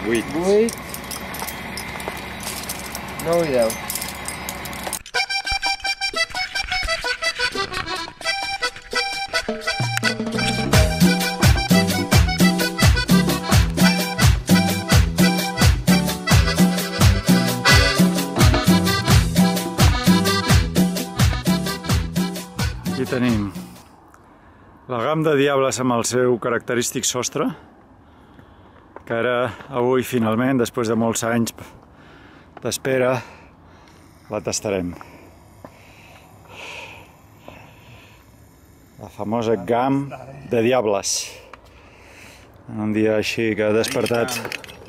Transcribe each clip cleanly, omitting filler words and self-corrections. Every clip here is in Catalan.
8. 8, 9 i 10. Aquí tenim la Gam de Diables amb el seu característic sostre, que ara, avui, finalment, després de molts anys d'espera, la tastarem. La famosa Gam de Diables. En un dia així que ha despertat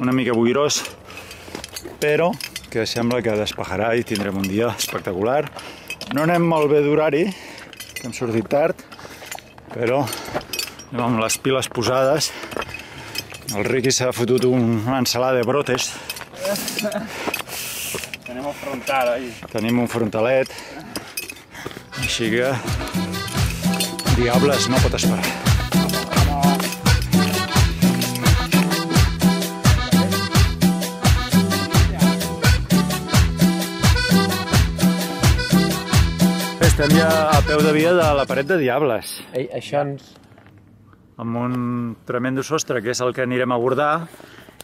una mica boirós, però que sembla que despejarà i tindrem un dia espectacular. No anem molt bé d'horari, que hem sortit tard, però anem amb les piles posades. El Riqui s'ha fotut una ensalada de brotes. Tenim un frontal ahí. Tenim un frontalet, així que Diables no pot esperar. Estem ja a peu de via de la paret de Diables. Això ens... Amb un tremendo sostre, que és el que anirem a abordar.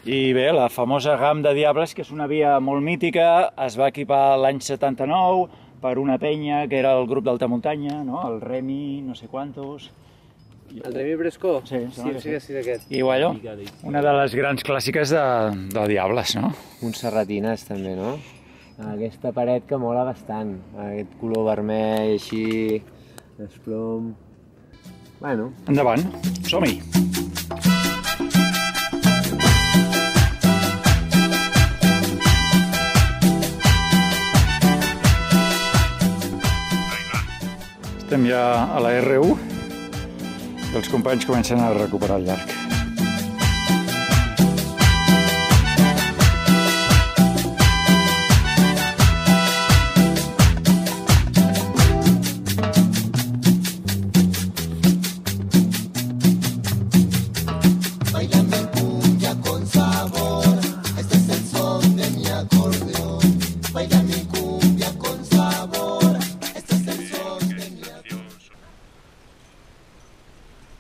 I bé, la famosa Gam de Diables, que és una via molt mítica, es va equipar l'any 79 per una penya que era el grup d'alta muntanya, no? El Remi, no sé quantos... El Remi Brescó? Sí, sí, d'aquest. I bueno, una de les grans clàssiques de Diables, no? Montserratines també, no? Aquesta paret que mola bastant, aquest color vermell així, desplom... Bueno... Endavant, som-hi! Estem ja a la R1 i els companys comencen a recuperar el llarg.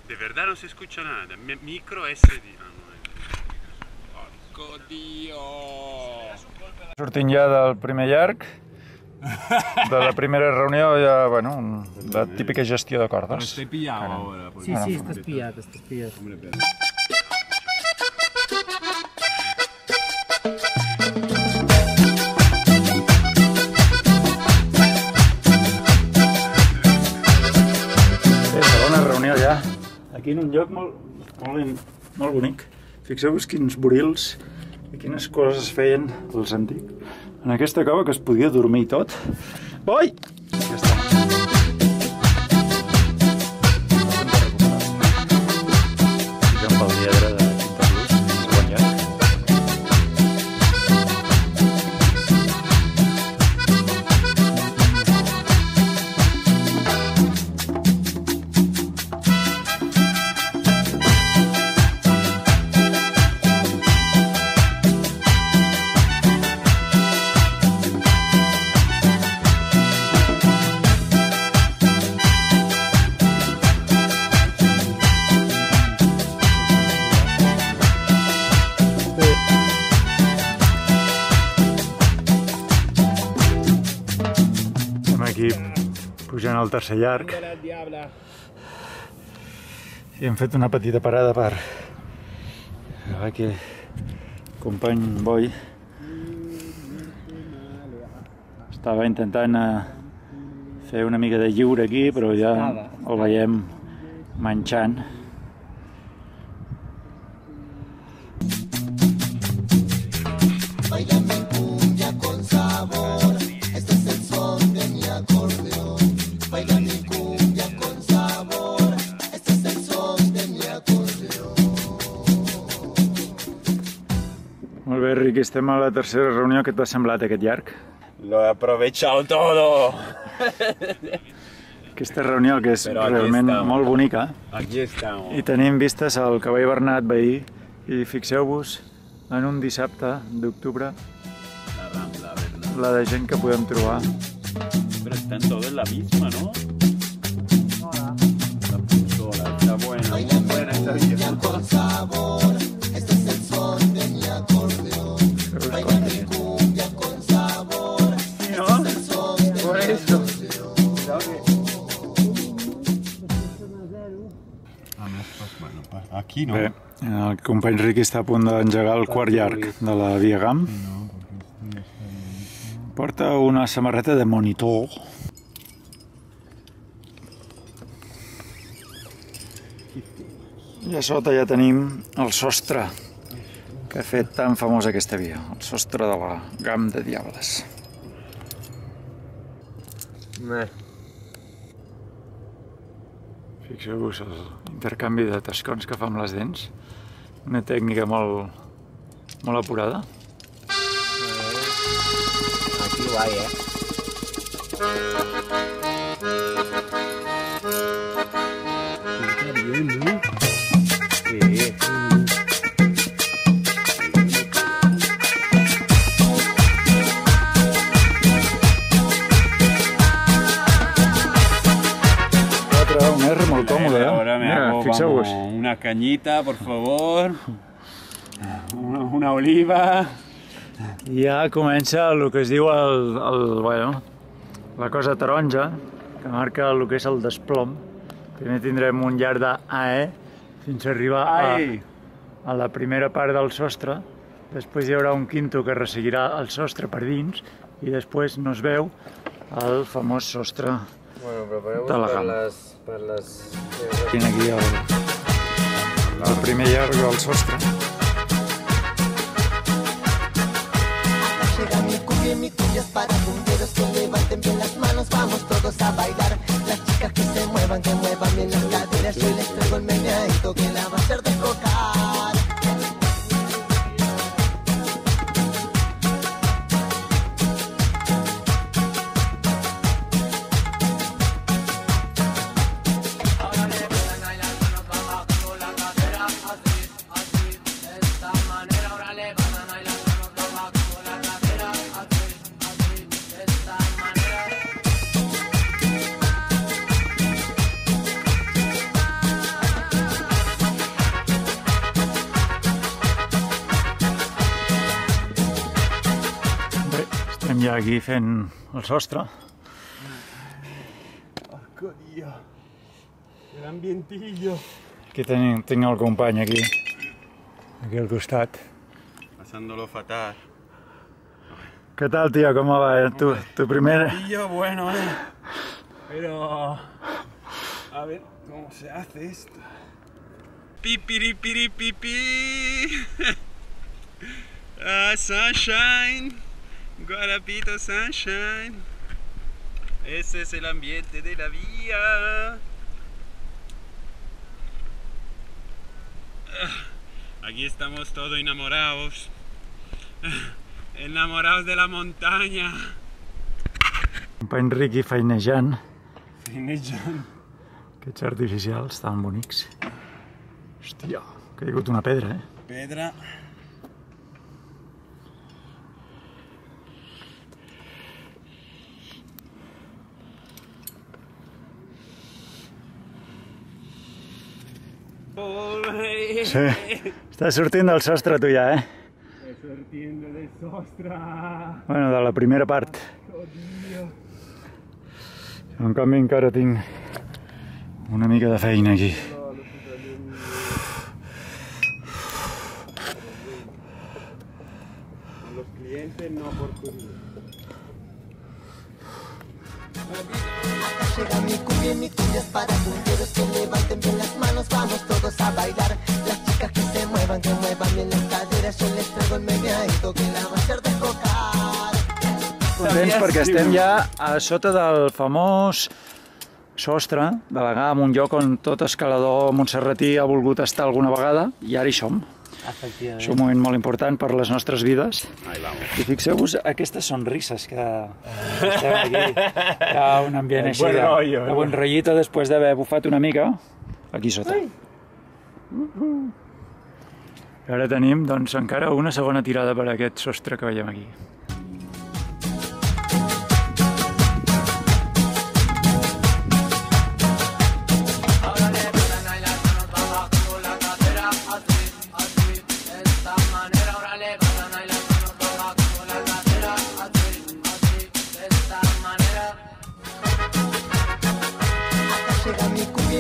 De verdad no se escucha nada. Micro SD. Porco Dio! Sortint ja del primer llarg, de la primera reunió, ja, bueno, la típica gestió de cordes. Estoy pillado ahora. Sí, estàs pillat, estàs pillat. Segona reunió ja, aquí en un lloc molt bonic. Fixeu-vos quins burils i quines coses es feien els antics. En aquesta cova que es podia dormir tot. Oi! Ja està. Ficant pel lladre de Quintarlús, segon llarg. Aquí pujant al tercer llarg i hem fet una petita parada per veure que el company Boi estava intentant fer una mica de lliure aquí, però ja el veiem manxant. Molt bé, Riqui, estem a la tercera reunió. Què t'ha semblat aquest llarg? Lo he aprovechado todo. Aquesta reunió que és realment molt bonica. Aquí estamos. I tenim vistes al cavall Bernat veí i fixeu-vos en un dissabte d'octubre, La Rambla, ¿verdad? la de gent que podem trobar. Pero están todos en la misma, ¿no? Hola. La puntola está buena, muy buena esta vieja. Con sabor, este es el son de mi acordeón. Baila mi cumbia con sabor, Sí, ¿no? este es el son de Por mi eso. acordeón. Cuidado que... Bueno, aquí no. Bé, el company Riqui està a punt d'engegar el quart llarg de la Via Gam. Porta una samarreta de monitor. I a sota ja tenim el sostre que ha fet tan famosa aquesta via, el sostre de la Gam de Diables. Fixeu-vos l'intercanvi de tascons que fa amb les dents. Una tècnica molt apurada. Aquí guai, Pinta bien, ¿no? Sí. Un R molt còmode, eh? Ahora me Mira, hago fixeu-vos. vamos, una cañita, por favor. Una oliva. I ja comença el que es diu la cosa taronja, que marca el que és el desplom. Primer tindrem un llarg d'AE fins a arribar a la primera part del sostre. Després hi haurà un quinto que resseguirà el sostre per dins i després no es veu el famós sostre. Bueno, prepareu-vos De la per Gam. les... Tinc aquí el primer llarg del sostre. Llega mi cumbia es para cumberos que levanten bien las manos, vamos todos a bailar. Las chicas que muevan bien las caderas. Yo les traigo el meneadito que la va a hacer descocar. Bé, estem ja aquí fent el sostre. Porco Dio. El ambientillo. Aquí tinc el company aquí al costat. Pasándolo fatal. ¿Qué tal, tío? ¿Cómo va? Tu primer... Ambientillo bueno, Pero... A ver, ¿cómo se hace esto? Pipiripiripipi. Sunshine. Guarapito sunshine. Ese es el ambiente de la vía. Aquí estamos todos enamorados. Enamorados de la montaña. Company Riqui feinejant. Feinejant. Aquests artificials tan bonics. Hòstia, ha caigut una pedra, Pedra. Sí, estàs sortint del sostre tu ja, Sortiendo del sostre. Bueno, de la primera part. En canvi encara tinc una mica de feina aquí. Los clientes no por curiosidad. Llega mi cumbia es para cumberos que levanten bien las manos, vamos todos a bailar. Las chicas que muevan bien las caderas. Yo les traigo el meneadito que la va a hacer descocar. Contents perquè estem ja a sota del famós sostre de la Gam, un lloc on tot escalador montserratí ha volgut estar alguna vegada, i ara hi som. És un moment molt important per les nostres vides. I fixeu-vos aquestes sonrises que estem aquí. Hi ha un ambient així de buen rollito després d'haver bufat una mica aquí sota. Ara tenim, doncs, encara una segona tirada per aquest sostre que veiem aquí.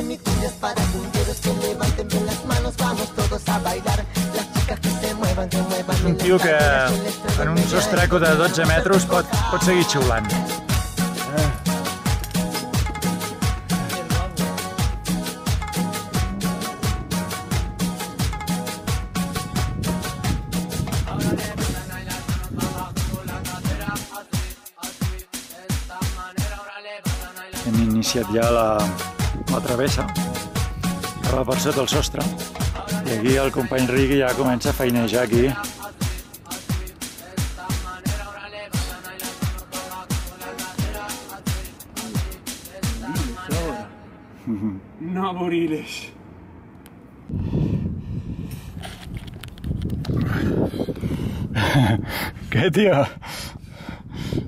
Mi cumbia es para cumbieros que levanten bien las manos, vamos todos a bailar. Las chicas que se muevan bien És un tio que en un sostreco de 12 metres pot seguir xiulant. Hem iniciat ja la travessa que va per sota el sostre i aquí el company Riqui ja comença a feinejar aquí. No, Boriles. Què, tio?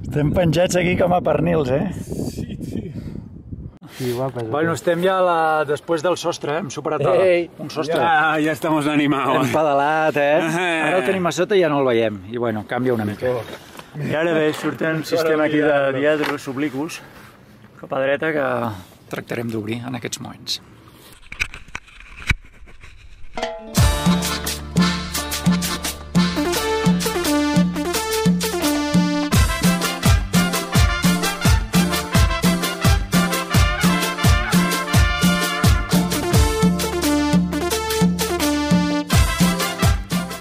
Estem penjats aquí com a pernils, Sí, tio. Sí, guapa. Bueno, estem ja després del sostre, hem superat un sostre. Ya estamos animados. Hem pedalat, Ara el tenim a sota i ja no el veiem. I bueno, canvia una mica. I ara bé, surt un sistema aquí de dièdros obliquus cap a dreta que tractarem d'obrir en aquests moments.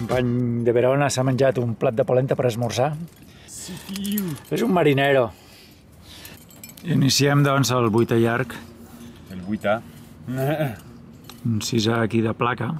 Company de Verona s'ha menjat un plat de polenta per esmorzar. Sí, tio. És un marinero. Iniciem, doncs, el 8è llarg. El 8A. Un 6A aquí de placa.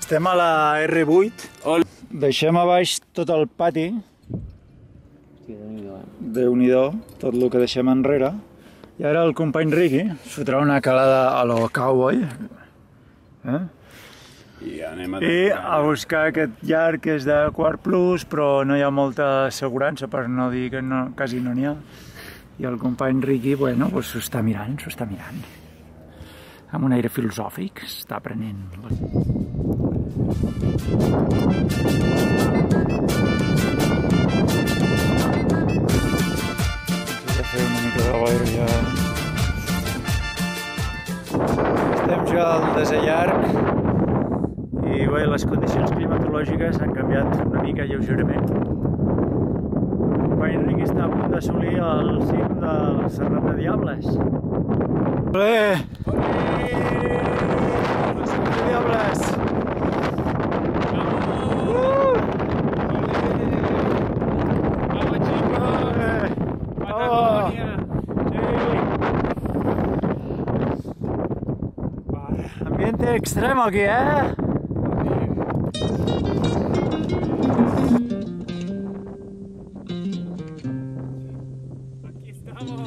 Estem a la R8, deixem a baix tot el pati, Déu-n'hi-do, tot el que deixem enrere, i ara el company Riqui fotrà una calada a lo cowboy, I a buscar aquest llarg que és de quart plus, però no hi ha molta assegurança, per no dir que quasi no n'hi ha, i el company Riqui, bueno, s'ho està mirant, amb un aire filosòfic, està aprenent. Hem de fer una mica de boira ja. Estem ja al desè llarg i bé, les condicions climatològiques han canviat una mica lleugerament. El company Riqui està a punt d'assolir el cim del Serrat de Diables. Olé! El Serrat de Diables! Ambiente extremo aquí, Aquí estamos.